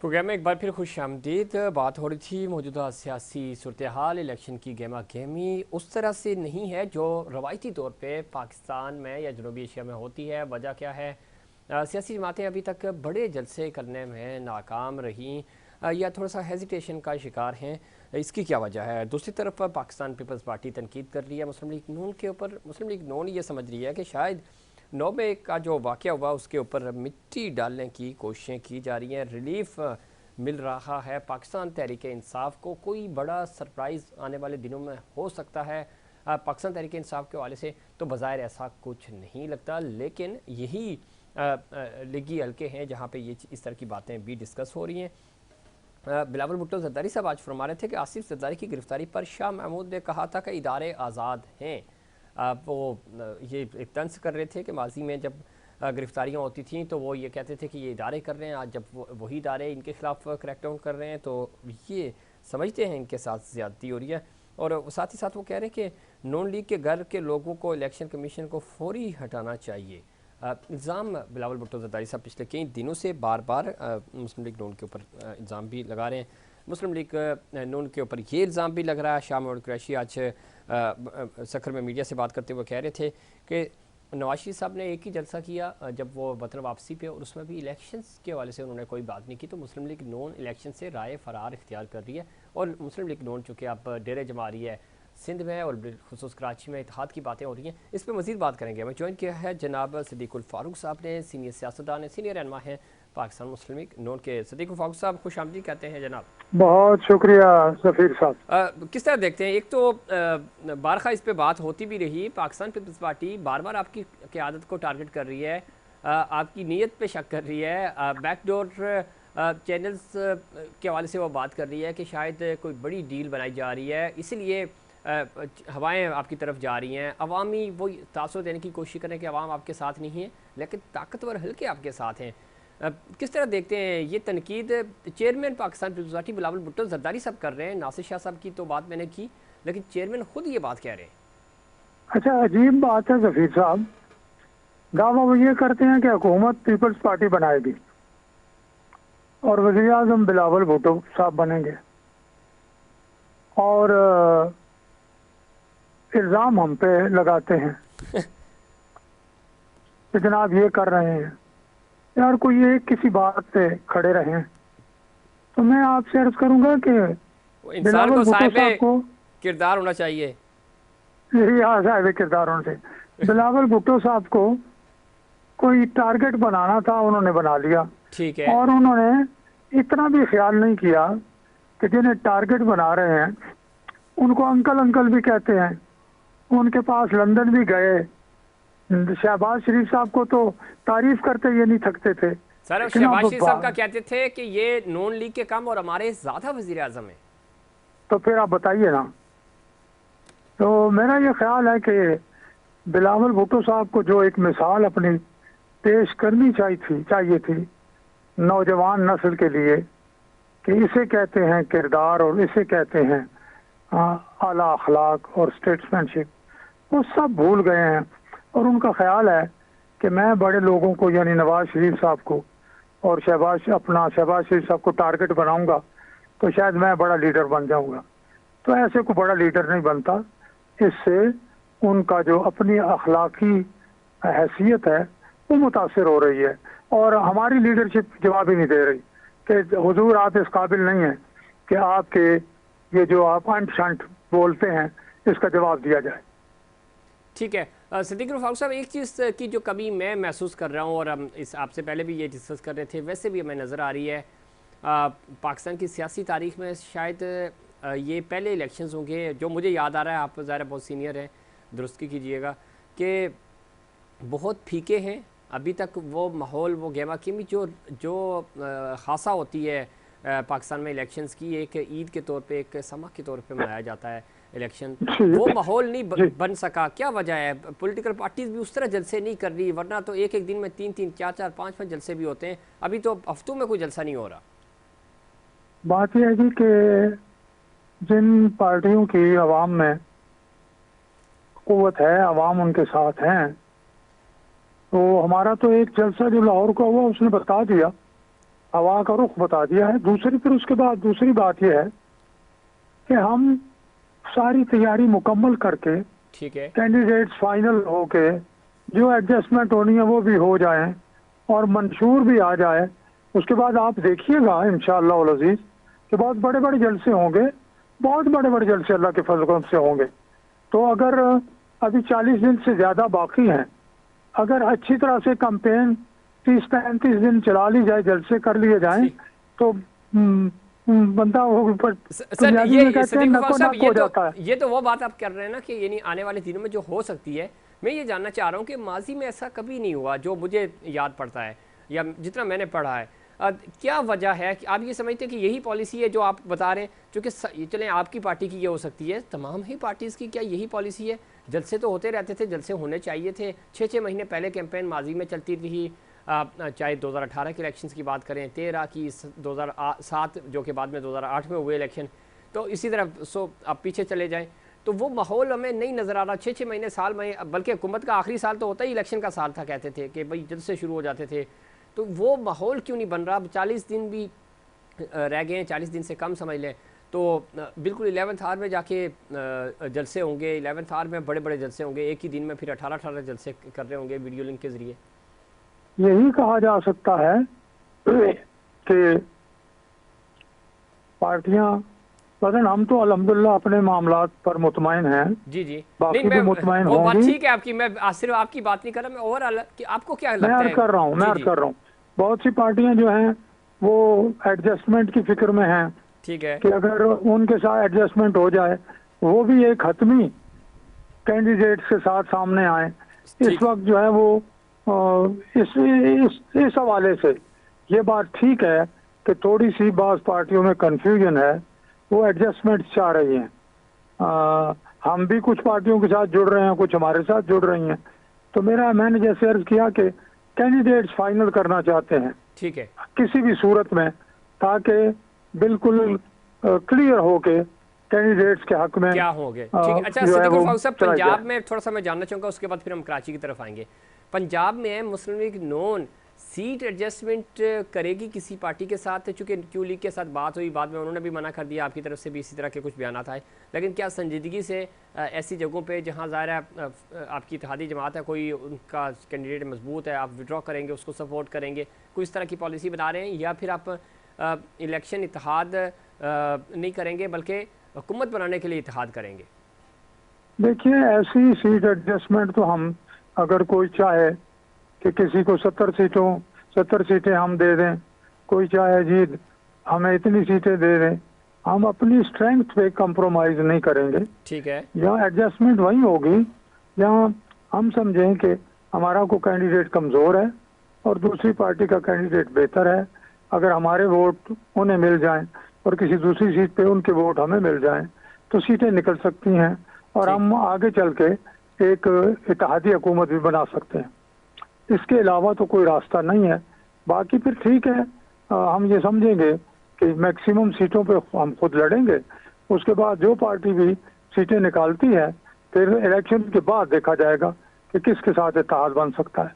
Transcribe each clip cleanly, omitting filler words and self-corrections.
Programme में एक बार फिर खुश आमदीद। बात हो रही थी मौजूदा सियासी सूरत हाल, इलेक्शन की गेमा गेमी उस तरह से नहीं है जो रवायती तौर पे पाकिस्तान में या जनूबी एशिया में होती है। वजह क्या है? सियासी जमातें अभी तक बड़े जलसे करने में नाकाम रहीं या थोड़ा सा हेजिटेशन का शिकार हैं। इसकी क्या वजह है? दूसरी तरफ पाकिस्तान पीपल्स पार्टी तनकीद कर रही है मुस्लिम लीग नून के ऊपर। मुस्लिम लीग नून ये समझ रही है कि शायद 9 मई का जो वाक़या हुआ उसके ऊपर मिट्टी डालने की कोशिशें की जा रही हैं। रिलीफ मिल रहा है पाकिस्तान तहरीक इंसाफ को। कोई बड़ा सरप्राइज़ आने वाले दिनों में हो सकता है पाकिस्तान तहरीक इंसाफ के हवाले से तो बज़ाहिर ऐसा कुछ नहीं लगता, लेकिन यही लीगी हल्के हैं जहाँ पे ये इस तरह की बातें भी डिस्कस हो रही हैं। बिलावल भुट्टो जरदारी साहब आज फरमा रहे थे कि आसिफ जरदारी की गिरफ्तारी पर शाह महमूद ने कहा था कि इदारे आज़ाद हैं। वो ये एक तंज कर रहे थे कि माजी में जब गिरफ्तारियाँ होती थी तो वो ये कहते थे कि ये इदारे कर रहे हैं, आज जब वही इदारे इनके खिलाफ क्रैकडाउन कर रहे हैं तो ये समझते हैं इनके साथ ज़्यादती हो रही है। और साथ ही साथ वो कह रहे हैं कि नून लीग के घर के लोगों को इलेक्शन कमीशन को फौरी हटाना चाहिए। इल्ज़ाम बिलावल भुट्टो जरदारी साहब पिछले कई दिनों से बार बार मुस्लिम लीग नून के ऊपर इल्ज़ाम भी लगा रहे हैं। मुस्लिम लीग नून के ऊपर ये इल्ज़ाम भी लग रहा है। शाह महमूद कुरैशी आज सखर में मीडिया से बात करते हुए कह रहे थे कि नवाज शरीफ साहब ने एक ही जलसा किया जब वो वतन वापसी पे, और उसमें भी इलेक्शंस के हवाले से उन्होंने कोई बात नहीं की। तो मुस्लिम लीग नून इलेक्शन से राय फरार इख्तियार कर रही है। और मुस्लिम लीग नून चूँकि अब डेरे जमा रही है सिंध में और बिलखुसूस कराची में इत्तेहाद की बातें हो रही हैं, इस पर मज़ीद बात करेंगे। हमें ज्वाइन किया है जनाब सिद्दीकुल फारूक साहब ने, सीनियर सियासतदान है, सीनियर रहनुमा हैं पाकिस्तान मुस्लिम लीग नून के। सिद्दीकुल फारूक साहब खुश आमदीद कहते हैं जनाब। बहुत शुक्रिया सफ़ीर साहब। किस तरह देखते हैं? एक तो बारखा इस पे बात होती भी रही, पाकिस्तान पीपल्स पार्टी बार बार आपकी क़यादत को टारगेट कर रही है, आपकी नीयत पे शक कर रही है, बैकडोर चैनल्स के हवाले से वो बात कर रही है कि शायद कोई बड़ी डील बनाई जा रही है, इसलिए हवाएं आपकी तरफ जा रही हैं। अवामी वो तासुर देने की कोशिश करें कि अवाम आपके साथ नहीं है, लेकिन ताकतवर हल्के आपके साथ हैं। किस तरह देखते हैं ये तनकीद? Chairman Pakistan Peoples Party Bilawal Bhutto Zardari साहब कर रहे हैं, नासिर शाह साहब की तो बात मैंने की, लेकिन चेयरमैन खुद ये बात कह रहे हैं। अच्छा, अजीब बात है सफ़ीर साहब। दावा वो ये करते हैं कि हुकूमत पीपल्स पार्टी बनाएगी और वज़ीर आज़म बिलावल भुट्टो साहब बनेंगे, और इल्ज़ाम हम पे लगाते हैं कि जनाब ये कर रहे हैं। यार कोई ये किसी बात पे खड़े रहें। तो मैं आपसे अर्ज करूंगा कि इंसान को बिलावल भुट्टो साहब को किरदार होना चाहिए। यही साहब किरदारों से बिलावल भुट्टो साहब को कोई टारगेट बनाना था, उन्होंने बना लिया। ठीक है। और उन्होंने इतना भी ख्याल नहीं किया कि जिन्हें टारगेट बना रहे हैं उनको अंकल अंकल भी कहते हैं। उनके पास लंदन भी गए, शहबाज शरीफ साहब को तो तारीफ करते ये नहीं थकते थे। सर शहबाज शरीफ साहब का कहते थे कि ये नून लीग के कम और हमारे ज़्यादा वज़ीर आज़म है। तो फिर आप बताइए ना। तो मेरा ये ख्याल है कि बिलावल भुट्टो साहब को जो एक मिसाल अपनी पेश करनी चाहिए थी नौजवान नस्ल के लिए, कि इसे कहते हैं किरदार और इसे कहते हैं आला अखलाक और स्टेट्समैनशिप, वो सब भूल गए हैं। और उनका ख्याल है कि मैं बड़े लोगों को यानी नवाज शरीफ साहब को और शहबाज शरीफ साहब को टारगेट बनाऊंगा तो शायद मैं बड़ा लीडर बन जाऊंगा। तो ऐसे को बड़ा लीडर नहीं बनता। इससे उनका जो अपनी अखलाकी हैसियत है वो मुतासिर हो रही है, और हमारी लीडरशिप जवाब ही नहीं दे रही कि हुजूर आप इस काबिल नहीं हैं कि आपके ये जो आप अंट शंट बोलते हैं इसका जवाब दिया जाए। ठीक है। सिद्दीकुल फारूक साहब, एक चीज़ की जो कभी मैं महसूस कर रहा हूँ और हम इस आपसे पहले भी ये डिस्कस कर रहे थे, वैसे भी हमें नज़र आ रही है पाकिस्तान की सियासी तारीख में शायद ये पहले इलेक्शंस होंगे जो मुझे याद आ रहा है। आप ज़रा बहुत सीनियर हैं, दुरुस्त कीजिएगा, कि बहुत फीके हैं अभी तक वो माहौल, वो गेमा गेमी जो खासा होती है पाकिस्तान में इलेक्शंस की। एक ईद के तौर पे, एक समा के तौर पे मनाया जाता है इलेक्शन, वो माहौल नहीं बन सका। क्या वजह है? पॉलिटिकल पार्टीज भी उस तरह जलसे नहीं कर रही, वरना तो एक एक दिन में 3-3, 4-4, 5-5 जलसे भी होते हैं। अभी तो हफ्तों में कोई जलसा नहीं हो रहा। बात यह है जी कि जिन पार्टियों की आवाम में कुव्वत है, आवाम उनके साथ हैं, तो हमारा तो एक जलसा जो लाहौर का हुआ उसने बता दिया हवा का रुख बता दिया है। फिर उसके बाद दूसरी बात यह है कि हम सारी तैयारी मुकम्मल करके ठीक है। कैंडिडेट्स फाइनल होके जो एडजस्टमेंट होनी है वो भी हो जाए और मंशूर भी आ जाए। उसके बाद आप देखिएगा इंशाअल्लाह उल अजीज कि बहुत बड़े बड़े जलसे होंगे, बहुत बड़े बड़े जलसे अल्लाह के फजल करम से होंगे। तो अगर अभी 40 दिन से ज़्यादा बाकी हैं, अगर अच्छी तरह से कैंपेन 30-35 दिन चला ली जाए, जलसे कर लिए जाएं, तो बंदा वो सर पंजाबी में ये कहते हैं सदीक गफार नको साहब, नक हो जाता है। ये तो वो बात आप कर रहे हैं ना कि यानी आने वाले दिनों में जो हो सकती है। मैं ये जानना चाह रहा हूँ कि माजी में ऐसा कभी नहीं हुआ जो मुझे याद पड़ता है या जितना मैंने पढ़ा है। क्या वजह है कि आप ये समझते हैं कि यही पॉलिसी है जो आप बता रहे हैं, जो कि चलें आपकी पार्टी की ये हो सकती है, तमाम ही पार्टीज़ की क्या यही पॉलिसी है? जलसे तो होते रहते थे, जलसे होने चाहिए थे। 6-6 महीने पहले कैंपेन माजी में चलती रही, चाहे 2018 के इलेक्शंस की बात करें, 13 की, 2007 जो कि बाद में 2008 में हुए इलेक्शन, तो इसी तरह आप पीछे चले जाएं तो वो माहौल हमें नहीं नज़र आ रहा। 6-6 महीने, साल में, बल्कि हुकूमत का आखिरी साल तो होता ही इलेक्शन का साल था, कहते थे कि भाई जल्द से शुरू हो जाते थे। तो वो माहौल क्यों नहीं बन रहा? अब 40 दिन भी रह गए हैं, 40 दिन से कम समझ लें तो बिल्कुल 11th आवर में जाके जलसे होंगे, 11th आवर में बड़े बड़े जलसे होंगे, एक ही दिन में फिर 18-18 जलसे कर रहे होंगे वीडियो लिंक के ज़रिए। यही कहा जा सकता है कि पार्टियां, वजन हम तो अल्हम्दुलिल्लाह अपने मामलात पर मुतमईन हैं। जी जी, बाकी नहीं भी मैं मुतमईन वो बात होंगी। ठीक है आपकी, मैं सिर्फ आपकी बात नहीं कर रहा, मैं ओवरऑल कि आपको क्या मैं लगता अर्ज है? कर रहा हूँ, मैं जी अर्ज जी, कर रहा हूँ बहुत सी पार्टियां जो हैं वो एडजस्टमेंट की फिक्र में हैं ठीक है। कि अगर उनके साथ एडजस्टमेंट हो जाए, वो भी एक हतमी कैंडिडेट के साथ सामने आए। इस ठीक, वक्त जो है वो इस हवाले से ये बात ठीक है कि थोड़ी सी बाज़ पार्टियों में कंफ्यूजन है, वो एडजस्टमेंट चाह रही हैं। हम भी कुछ पार्टियों के साथ जुड़ रहे हैं, कुछ हमारे साथ जुड़ रही हैं। तो मैंने जैसे अर्ज किया कि कैंडिडेट्स फाइनल करना चाहते हैं ठीक है। किसी भी सूरत में, ताकि बिल्कुल क्लियर हो के कैंडिडेट्स के हक में क्या होंगे? ठीक है। अच्छा जो है सिद्दीकुल वो फारूक साहब, चला पंजाब जाए। में थोड़ा सा मैं जानना चाहूँगा, उसके बाद फिर हम कराची की तरफ आएंगे। पंजाब में मुस्लिम लीग नून सीट एडजस्टमेंट करेगी किसी पार्टी के साथ? चूँकि क्यू लीग के साथ बात हुई, बाद में उन्होंने भी मना कर दिया, आपकी तरफ से भी इसी तरह के कुछ बयान आए। लेकिन क्या संजीदगी से ऐसी जगहों पर जहाँ ज़ाहिर है आपकी इत्तेहादी जमात है, कोई उनका कैंडिडेट मजबूत है, आप विड्रॉ करेंगे, उसको सपोर्ट करेंगे, कोई इस तरह की पॉलिसी बना रहे हैं, या फिर आप इलेक्शन इत्तेहाद नहीं करेंगे बल्कि हुकूमत बनाने के लिए इत्तेहाद करेंगे? देखिए, ऐसी सीट एडजस्टमेंट तो हम, अगर कोई चाहे कि किसी को 70 सीटें हम दे दें, कोई चाहे जी हमें इतनी सीटें दे दें, हम अपनी स्ट्रेंथ पे कंप्रोमाइज नहीं करेंगे। ठीक है। यहाँ एडजस्टमेंट वही होगी जहाँ हम समझें कि हमारा को कैंडिडेट कमज़ोर है और दूसरी पार्टी का कैंडिडेट बेहतर है। अगर हमारे वोट उन्हें मिल जाएं और किसी दूसरी सीट पे उनके वोट हमें मिल जाएं, तो सीटें निकल सकती हैं और हम आगे चल के एक इत्तेहादी हुकूमत भी बना सकते हैं। इसके अलावा तो कोई रास्ता नहीं है। बाकी फिर ठीक है, हम ये समझेंगे कि मैक्सिमम सीटों पे हम खुद लड़ेंगे। उसके बाद जो पार्टी भी सीटें निकालती है, फिर इलेक्शन के बाद देखा जाएगा कि किसके साथ इत्तेहाद बन सकता है।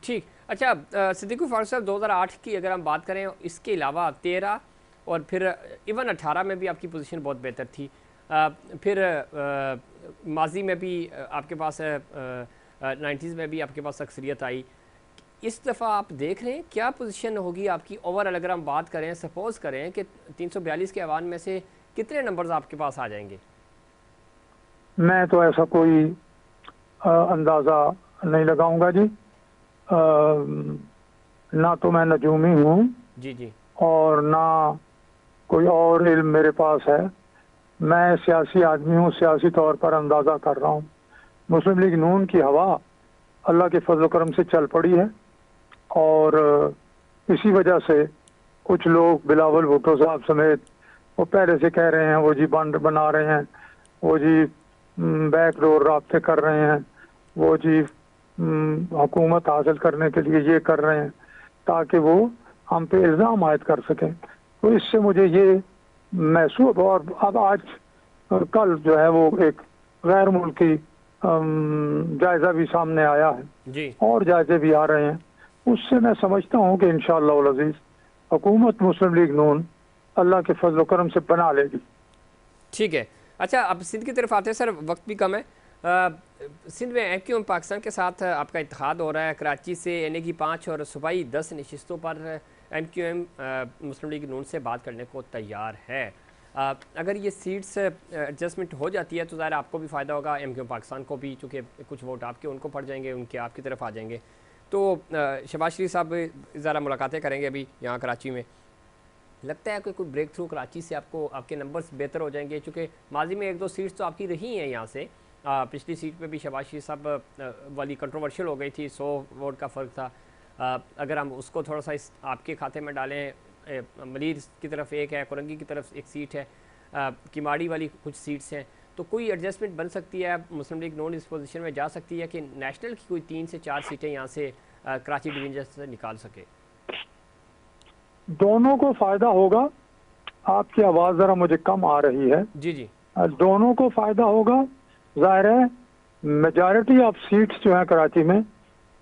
ठीक। अच्छा सिद्दीकुल फारूक साहब, 2008 की अगर हम बात करें, इसके अलावा 13 और फिर इवन 18 में भी आपकी पोजीशन बहुत बेहतर थी। फिर माजी में भी आपके पास 90s में भी आपके पास अक्सरियत आई। इस दफ़ा आप देख रहे हैं क्या पोजीशन होगी आपकी ओवरऑल? अगर हम बात करें, सपोज करें कि 342 के ऐवान में से कितने नंबर्स आपके पास आ जाएंगे? मैं तो ऐसा कोई अंदाज़ा नहीं लगाऊंगा जी। ना तो मैं नजूमी हूँ जी जी, और ना कोई और इल्म मेरे पास है। मैं सियासी आदमी हूँ, सियासी तौर पर अंदाज़ा कर रहा हूँ। मुस्लिम लीग नून की हवा अल्लाह के फजल करम से चल पड़ी है और इसी वजह से कुछ लोग बिलावल भुट्टो साहब समेत वो पहले से कह रहे हैं वो जी बंड बना रहे हैं, वो जी बैकडोर राब्ते कर रहे हैं, वो जी हुकूमत हासिल करने के लिए ये कर रहे हैं ताकि वो हम पे इल्ज़ाम आयद कर सकें। तो इससे मुझे ये महसूस, और अब आज कल जो है वो एक गैर मुल्की जायज़ा भी सामने आया है जी। और जायज़े भी आ रहे हैं। उससे मैं समझता हूँ कि इंशाअल्लाह अज़ीज़ हुकूमत मुस्लिम लीग नून अल्लाह के फजल करम से बना लेगी। ठीक है। अच्छा, अब सिंध की तरफ आते हैं सर, वक्त भी कम है। सिंध में एमक्यूएम पाकिस्तान के साथ आपका इत्तेहाद हो रहा है। कराची से एनए की 5 और सूबाई 10 नशिस्तों पर एमक्यूएम मुस्लिम लीग नून से बात करने को तैयार है। अगर ये सीट्स एडजस्टमेंट हो जाती है तो ज़ाहिर आपको भी फ़ायदा होगा, एमक्यूएम पाकिस्तान को भी, चूँकि कुछ वोट आपके उनको पड़ जाएंगे, उनके आपकी तरफ आ जाएंगे। तो शहबाज शरीफ साहब ज़रा मुलाकातें करेंगे अभी यहाँ कराची में। लगता है कि कोई ब्रेक थ्रू कराची से आपको, आपके नंबर्स बेहतर हो जाएंगे, चूँकि माजी में 1-2 सीट्स तो आपकी रही हैं यहाँ से। पिछली सीट पे भी शहबाज शरीफ साहब वाली कंट्रोवर्शियल हो गई थी, 100 वोट का फ़र्क था। अगर हम उसको थोड़ा सा इस आपके खाते में डालें, मलीर की तरफ एक है, कुरंगी की तरफ एक सीट है, किमाड़ी वाली कुछ सीट्स हैं, तो कोई एडजस्टमेंट बन सकती है? मुस्लिम लीग नून इस पोजीशन में जा सकती है कि नेशनल की कोई 3 से 4 सीटें यहाँ से कराची डिवीजन से निकाल सके? दोनों को फायदा होगा। आपकी आवाज़ ज़रा मुझे कम आ रही है। जी जी। दोनों को फायदा होगा। जाहिर है मेजॉरिटी ऑफ सीट्स जो है कराची में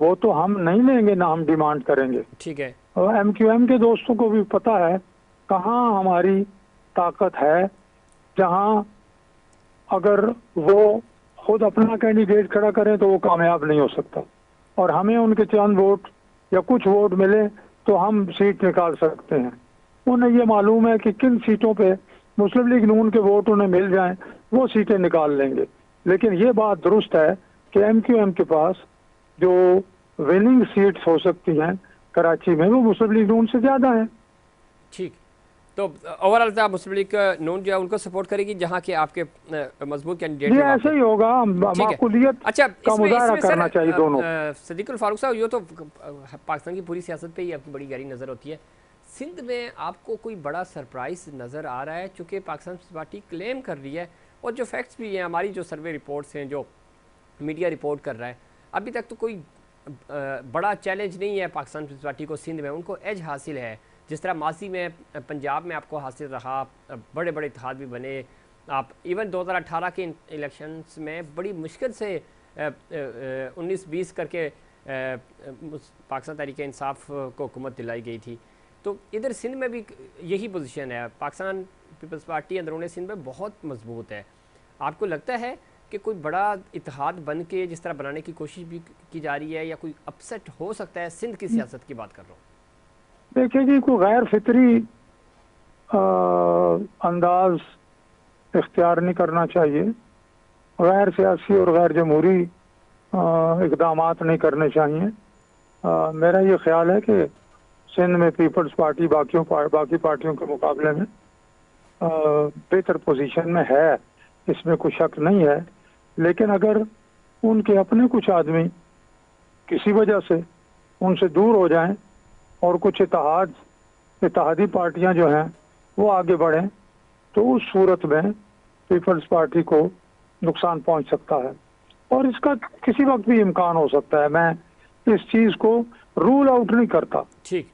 वो तो हम नहीं लेंगे, ना हम डिमांड करेंगे। ठीक है। और एमक्यूएम के दोस्तों को भी पता है कहाँ हमारी ताकत है, जहाँ अगर वो खुद अपना कैंडिडेट खड़ा करें तो वो कामयाब नहीं हो सकता, और हमें उनके चंद वोट या कुछ वोट मिले तो हम सीट निकाल सकते हैं। उन्हें ये मालूम है कि किन सीटों पे मुस्लिम लीग नून के वोट उन्हें मिल जाएं, वो सीटें निकाल लेंगे। लेकिन ये बात दुरुस्त है कि एमक्यूएम के पास जो विनिंग सीट्स हो सकती हैं कराची में वो मुस्लिम लीग नून से ज़्यादा है। ठीक। तो ओवरऑल मुस्लिम लीग नून जो है उनको सपोर्ट करेगी, जहाँ के आपके मजबूत कैंडिडेट ये ऐसे ही होगा, माकूलियत अच्छा, का मुजाहरा करना चाहिए दोनों। सदीकुल फारूक साहब, ये तो पाकिस्तान की पूरी सियासत पे ही आपकी बड़ी गहरी नज़र होती है। सिंध में आपको कोई बड़ा सरप्राइज नज़र आ रहा है? चूँकि पाकिस्तान पीपल्स पार्टी क्लेम कर रही है, और जो फैक्ट्स भी हैं, हमारी जो सर्वे रिपोर्ट्स हैं, जो मीडिया रिपोर्ट कर रहा है, अभी तक तो कोई बड़ा चैलेंज नहीं है पाकिस्तान पीपल्स पार्टी को सिंध में। उनको एज हासिल है, जिस तरह माजी में पंजाब में आपको हासिल रहा, बड़े बड़े इत्तेहाद भी बने। आप इवन 2018 के इलेक्शंस में बड़ी मुश्किल से 19-20 करके पाकिस्तान तहरीक इंसाफ को हुकूमत दिलाई गई थी। तो इधर सिंध में भी यही पोजीशन है। पाकिस्तान पीपल्स पार्टी अंदरूनी सिंध में बहुत मजबूत है। आपको लगता है कि कोई बड़ा इत्तेहाद बन के जिस तरह बनाने की कोशिश भी की जा रही है, या कोई अपसेट हो सकता है? सिंध की सियासत की बात कर रहा हूँ। देखिए जी, कोई गैर फितरी अंदाज इख्तियार नहीं करना चाहिए, गैर सियासी और गैर जमहूरी इकदामात नहीं करने चाहिए। मेरा ये ख्याल है कि सिंध में पीपल्स पार्टी बाकी पार्टियों के मुकाबले में बेहतर पोजीशन में है, इसमें कोई शक नहीं है। लेकिन अगर उनके अपने कुछ आदमी किसी वजह से उनसे दूर हो जाएं और कुछ इत्तेहादी पार्टियां जो हैं वो आगे बढ़ें, तो उस सूरत में पीपल्स पार्टी को नुकसान पहुंच सकता है, और इसका किसी वक्त भी इम्कान हो सकता है। मैं इस चीज़ को रूल आउट नहीं करता। ठीक।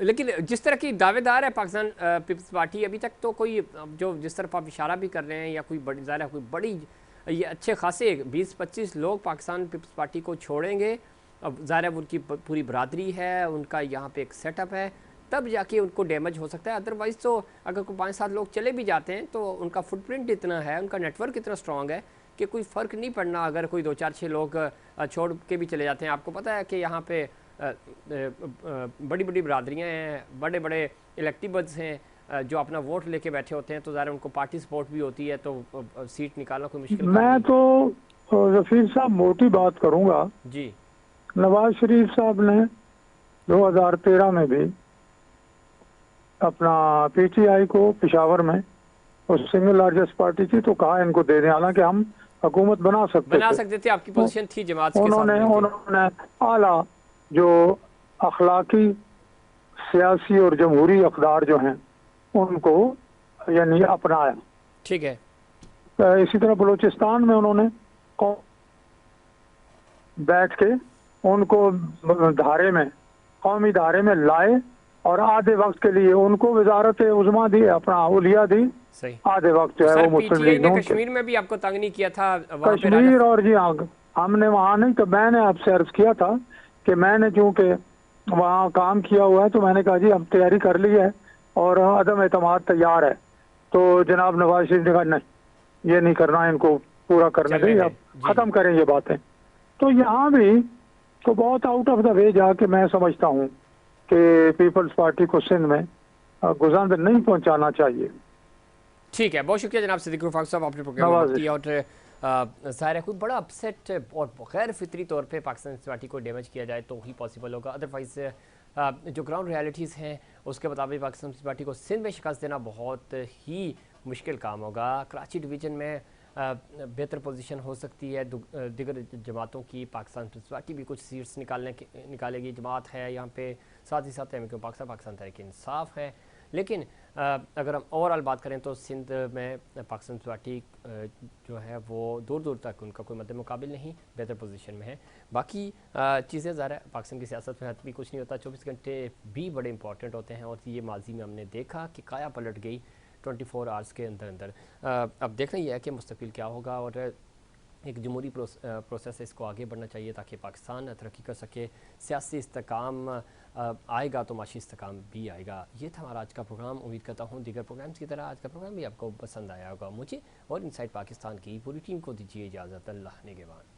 लेकिन जिस तरह की दावेदार है पाकिस्तान पीपल्स पार्टी, अभी तक तो कोई, जो जिस तरफ आप इशारा भी कर रहे हैं, या कोई बड़ी ज़्यादा कोई बड़ी, ये अच्छे खासे 20-25 लोग पाकिस्तान पीपल्स पार्टी को छोड़ेंगे। अब ज़ाहिर उनकी पूरी बरादरी है, उनका यहाँ पे एक सेटअप है, तब जाके उनको डैमेज हो सकता है। अदरवाइज़ तो अगर कोई 5-7 लोग चले भी जाते हैं तो उनका फुटप्रिंट इतना है, उनका नेटवर्क इतना स्ट्रॉन्ग है कि कोई फ़र्क नहीं पड़ना अगर कोई 2-4-6 लोग छोड़ के भी चले जाते हैं। आपको पता है कि यहाँ पे बड़ी बड़ी बरादरियाँ हैं, बड़े बड़े इलेक्टिबल्स हैं जो अपना वोट लेके बैठे होते हैं, तो ज़ाहिर उनको पार्टी सपोर्ट भी होती है, तो सीट निकालना कोई मुश्किल। मैं तो रफीक साहब मोटी बात करूँगा जी। नवाज शरीफ साहब ने 2013 में भी अपना पीटीआई को पेशावर में, और सिंगल लार्जेस्ट पार्टी थी, तो कहा इनको दे दें, हालांकि हम हुकूमत बना सकते थे। आपकी पोजीशन थी जमात के साथ। उन्होंने आला जो अखलाकी, सियासी और जमहूरी अक़दार जो हैं उनको यानी अपनाया। ठीक है। इसी तरह बलूचिस्तान में उन्होंने बैठ के उनको धारे में, कौमी धारे में लाए, और आधे वक्त के लिए उनको वजारत उज़्मा दी, अपना उलिया दी। सही। आधे वक्त जो है वो मुस्लिम लीग ने कश्मीर में भी आपको तंग नहीं किया था? कश्मीर, और जी हाँ, हमने वहाँ नहीं, तो मैंने आपसे अर्ज किया था कि मैंने चूँकि वहाँ काम किया हुआ है, तो मैंने कहा जी हम तैयारी कर ली है और अदम एतमाद तैयार है। तो जनाब नवाज शरीफ ने कहा नहीं, ये नहीं करना है, इनको पूरा करने चलने दें, दें। अब जी जी। खत्म करें ये बातें। तो यहाँ भी तो बहुत आउट ऑफ द वे जाके मैं समझता हूँ कि पीपल्स पार्टी को सिंध में गुजांद नहीं पहुंचाना चाहिए। ठीक है, बहुत शुक्रिया जनाब सिद्दीक फारूक साहब, आपने प्रोग्राम में वक्त नवाजिश। दिया। और ज़ाहिर है कोई बड़ा अपसेट और गैर फितरी तौर पे पाकिस्तान पार्टी को डैमेज किया जाए तो ही पॉसिबल होगा। अदरवाइज़ जो ग्राउंड रियलिटीज़ हैं उसके मुताबिक पाकिस्तान पार्टी को सिंध में शिकस्त देना बहुत ही मुश्किल काम होगा। कराची डिवीज़न में बेहतर पोजीशन हो सकती है दिगर जमातों की। पाकिस्तान पार्टी भी कुछ सीट्स निकालेगी, जमात है यहाँ पे, साथ ही साथ एम पाकिस्तान तहरीक इंसाफ है। लेकिन अगर हम ओवरऑल बात करें तो सिंध में पाकिस्तान पार्टी जो है वो दूर दूर तक उनका कोई मद्दे मुकाबिल नहीं, बेहतर पोजीशन में है। बाकी चीज़ें ज़रा पाकिस्तान की सियासत में भी कुछ नहीं होता, 24 घंटे भी बड़े इंपॉर्टेंट होते हैं और ये माजी में हमने देखा कि काया पलट गई 24 आवर्स के अंदर अंदर। अब देखना ये है कि मुस्तकबिल क्या होगा और एक जमहूरी प्रोसेस है, इसको आगे बढ़ना चाहिए ताकि पाकिस्तान तरक्की कर सके। सियासी इस्तेकाम आएगा तो माशी इस्तेकाम भी आएगा। ये था हमारा आज का प्रोग्राम। उम्मीद करता हूँ दीगर प्रोग्राम्स की तरह आज का प्रोग्राम भी आपको पसंद आया होगा। मुझे और इनसाइड पाकिस्तान की पूरी टीम को दीजिए इजाज़त। अल्लाह निगहबान।